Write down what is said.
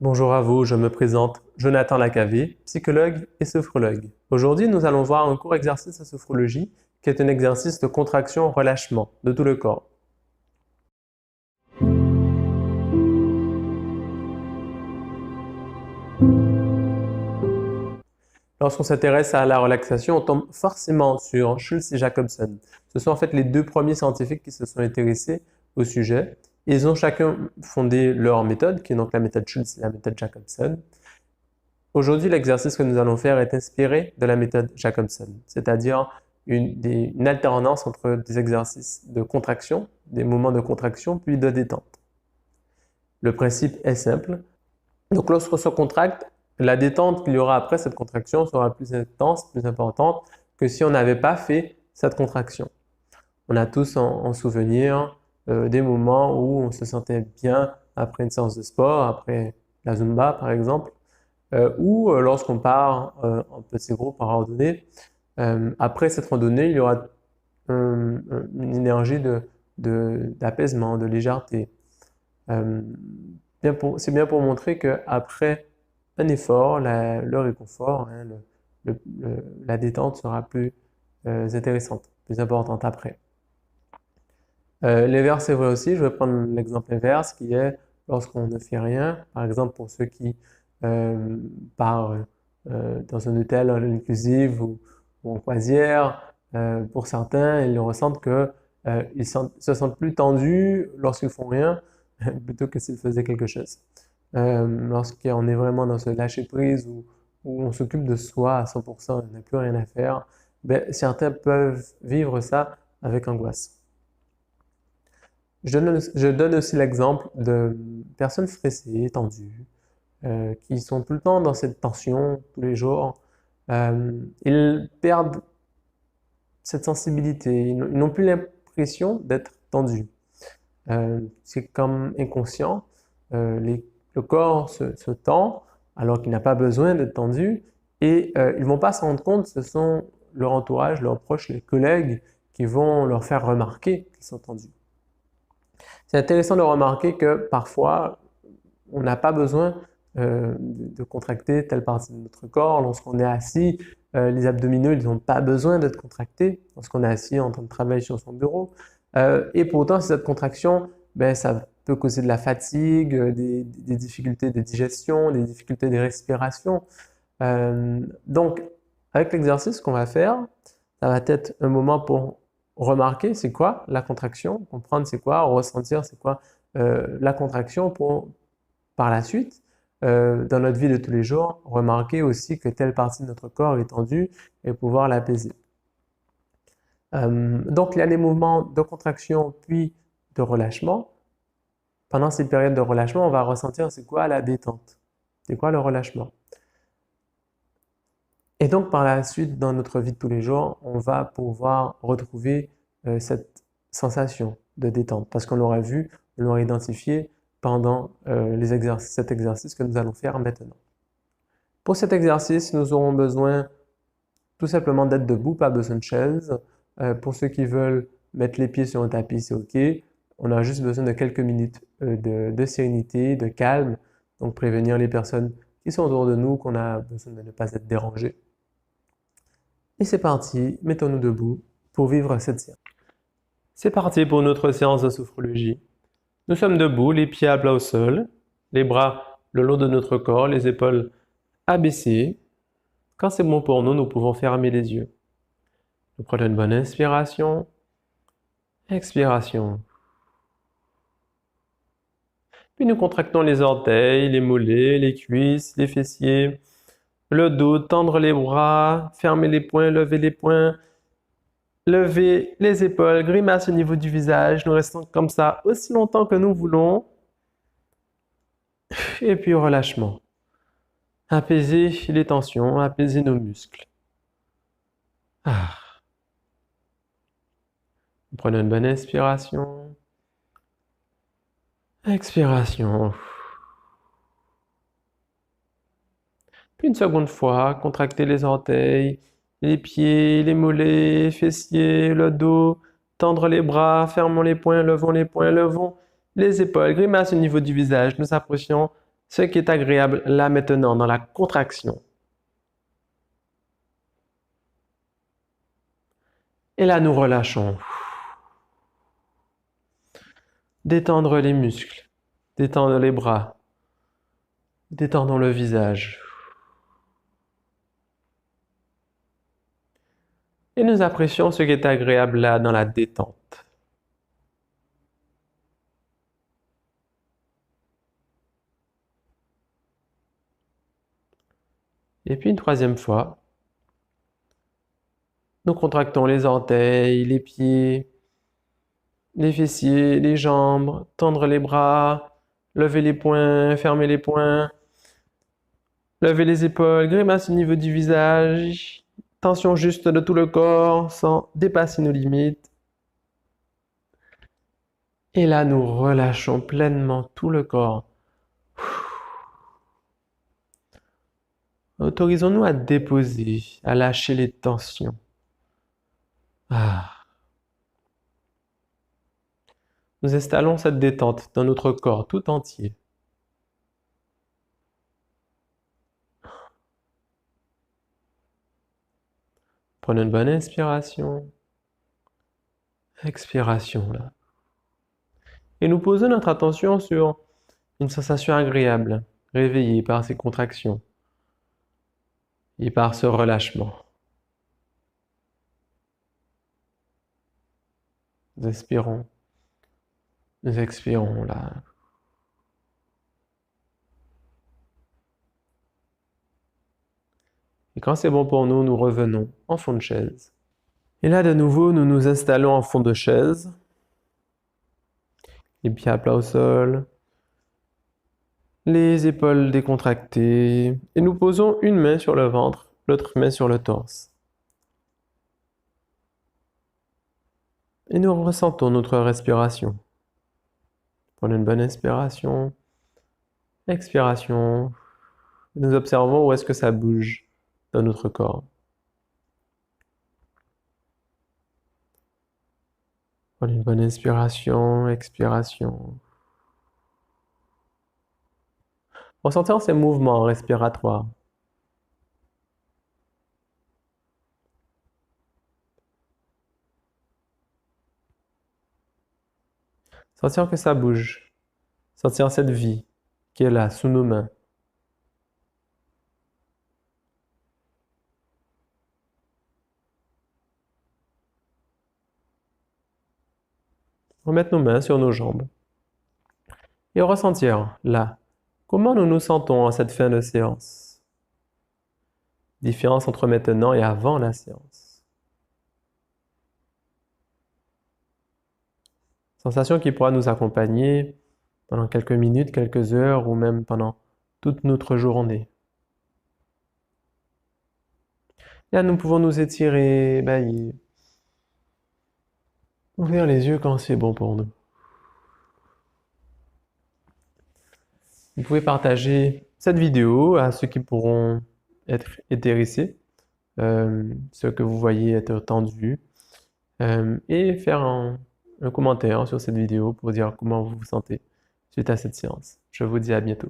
Bonjour à vous, je me présente Jonathan Lacavé, psychologue et sophrologue. Aujourd'hui, nous allons voir un court exercice de sophrologie qui est un exercice de contraction-relâchement de tout le corps. Lorsqu'on s'intéresse à la relaxation, on tombe forcément sur Schultz et Jacobson. Ce sont en fait les deux premiers scientifiques qui se sont intéressés au sujet. Ils ont chacun fondé leur méthode, qui est donc la méthode Schultz et la méthode Jacobson. Aujourd'hui, l'exercice que nous allons faire est inspiré de la méthode Jacobson, c'est-à-dire une alternance entre des exercices de contraction, des moments de contraction, puis de détente. Le principe est simple. Donc, lorsqu'on se contracte, la détente qu'il y aura après cette contraction sera plus intense, plus importante que si on n'avait pas fait cette contraction. On a tous en souvenir des moments où on se sentait bien après une séance de sport, après la Zumba par exemple, ou lorsqu'on part en petit groupe en randonnée. Après cette randonnée, il y aura une énergie d'apaisement, de légèreté. C'est bien pour montrer qu'après un effort, le réconfort, hein, la détente sera plus intéressante, plus importante après. L'inverse est vrai aussi. Je vais prendre l'exemple inverse qui est lorsqu'on ne fait rien. Par exemple, pour ceux qui partent dans un hôtel all-inclusive ou en croisière, pour certains, ils ressentent qu'ils se sentent plus tendus lorsqu'ils font rien plutôt que s'ils faisaient quelque chose. Lorsqu'on est vraiment dans ce lâcher-prise où on s'occupe de soi à 100%, on n'a plus rien à faire, certains peuvent vivre ça avec angoisse. Je donne aussi l'exemple de personnes stressées, tendues, qui sont tout le temps dans cette tension tous les jours. Ils perdent cette sensibilité, ils n'ont plus l'impression d'être tendus. C'est comme inconscient, le corps se tend alors qu'il n'a pas besoin d'être tendu et ils ne vont pas s'en rendre compte, ce sont leur entourage, leurs proches, les collègues qui vont leur faire remarquer qu'ils sont tendus. C'est intéressant de remarquer que parfois, on n'a pas besoin de contracter telle partie de notre corps. Lorsqu'on est assis, les abdominaux, ils n'ont pas besoin d'être contractés lorsqu'on est assis en train de travailler sur son bureau. Et pourtant, cette contraction, ça peut causer de la fatigue, des difficultés de digestion, des difficultés de respiration. Donc, avec l'exercice qu'on va faire, ça va être un moment pour remarquer c'est quoi la contraction, comprendre c'est quoi, ressentir c'est quoi la contraction pour, par la suite, dans notre vie de tous les jours, remarquer aussi que telle partie de notre corps est tendue et pouvoir l'apaiser. Donc, il y a les mouvements de contraction puis de relâchement. Pendant ces périodes de relâchement, on va ressentir c'est quoi la détente, c'est quoi le relâchement. Et donc, par la suite, dans notre vie de tous les jours, on va pouvoir retrouver cette sensation de détente parce qu'on l'aura vu, on l'aura identifié pendant cet exercice que nous allons faire maintenant. Pour cet exercice, nous aurons besoin tout simplement d'être debout, pas besoin de chaise. Pour ceux qui veulent mettre les pieds sur un tapis, c'est OK. On a juste besoin de quelques minutes de sérénité, de calme, donc prévenir les personnes qui sont autour de nous qu'on a besoin de ne pas être dérangés. Et c'est parti, mettons-nous debout pour vivre cette séance. C'est parti pour notre séance de sophrologie. Nous sommes debout, les pieds à plat au sol, les bras le long de notre corps, les épaules abaissées. Quand c'est bon pour nous, nous pouvons fermer les yeux. Nous prenons une bonne inspiration, expiration. Puis nous contractons les orteils, les mollets, les cuisses, les fessiers, le dos, tendre les bras, fermer les poings, lever les poings, lever les épaules, grimace au niveau du visage. Nous restons comme ça aussi longtemps que nous voulons. Et puis relâchement. Apaiser les tensions, apaiser nos muscles. Prenons une bonne inspiration. Expiration. Puis une seconde fois, contractez les orteils, les pieds, les mollets, fessiers, le dos, tendre les bras, fermons les poings, levons les épaules, grimace au niveau du visage. Nous approchons ce qui est agréable là maintenant dans la contraction. Et là, nous relâchons. Détendre les muscles, détendre les bras, détendons le visage. Et nous apprécions ce qui est agréable là dans la détente. Et puis une troisième fois, nous contractons les orteils, les pieds, les fessiers, les jambes, tendre les bras, lever les poings, fermer les poings, lever les épaules, grimace au niveau du visage, tension juste de tout le corps sans dépasser nos limites. Et là, nous relâchons pleinement tout le corps. Autorisons-nous à déposer, à lâcher les tensions. Nous installons cette détente dans notre corps tout entier. Prenons une bonne inspiration. Expiration là. Et nous posons notre attention sur une sensation agréable, réveillée par ces contractions et par ce relâchement. Nous inspirons, nous expirons là. Et quand c'est bon pour nous, nous revenons en fond de chaise. Et là, de nouveau, nous nous installons en fond de chaise. Les pieds à plat au sol. Les épaules décontractées. Et nous posons une main sur le ventre, l'autre main sur le torse. Et nous ressentons notre respiration. Prenons une bonne inspiration. Expiration. Nous observons où est-ce que ça bouge dans notre corps. Prenez une bonne inspiration, expiration. Ressentons ces mouvements respiratoires. Sentir que ça bouge. Sentir cette vie qui est là, sous nos mains. Remettre nos mains sur nos jambes. Et ressentir, là, comment nous nous sentons à cette fin de séance. Différence entre maintenant et avant la séance. Sensation qui pourra nous accompagner pendant quelques minutes, quelques heures ou même pendant toute notre journée. Là, nous pouvons nous étirer, bailler. Ouvrir les yeux quand c'est bon pour nous. Vous pouvez partager cette vidéo à ceux qui pourront être intéressés, ceux que vous voyez être tendus, et faire un commentaire sur cette vidéo pour dire comment vous vous sentez suite à cette séance. Je vous dis à bientôt.